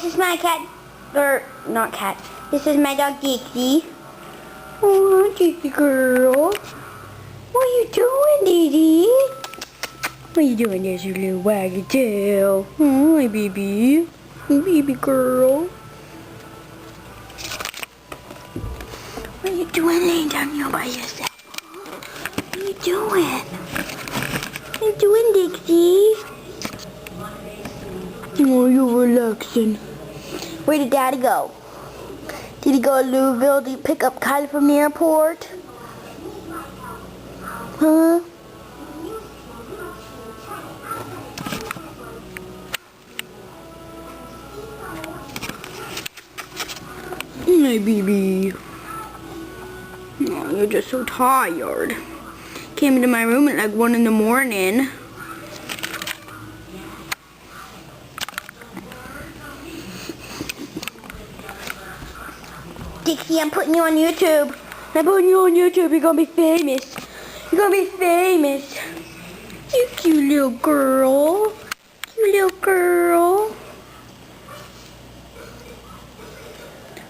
is my cat, or not cat. This is my dog Dixie. Oh, Dixie girl. What are you doing, Didi? What are you doing there, you little waggy tail? Oh, hi, baby. Baby girl. What are you doing laying down here by yourself? What are you doing? What are you doing, Dixie? Oh, you're relaxing. Where did Daddy go? Did he go to Louisville to pick up Kylie from the airport? Huh? My baby. Oh, you're just so tired. Came into my room at like 1 in the morning. Dixie, I'm putting you on YouTube. I'm putting you on YouTube. You're gonna be famous. You're gonna be famous. You cute little girl. Cute little girl.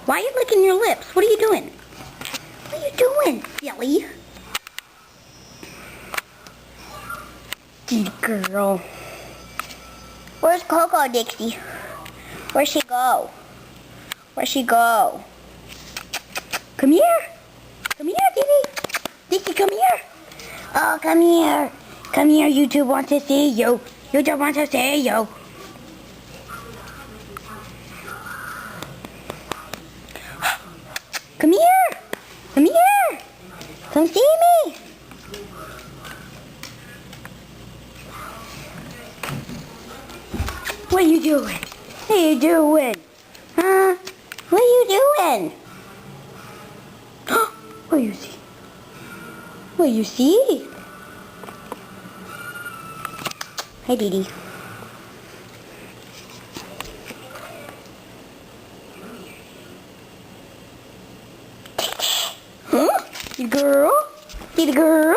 Why are you licking your lips? What are you doing? What are you doing, silly? Good girl. Where's Coco, Dixie? Where'd she go? Where'd she go? Come here. Come here, Dixie. Dixie, come here. Oh, come here. Come here. YouTube wants to see you. YouTube wants to see you. Come here. Come here. Come see me. What are you doing? What are you doing? Huh? What are you doing? What do you see? What do you see? Hi, Didi. Huh? You girl? Didi girl?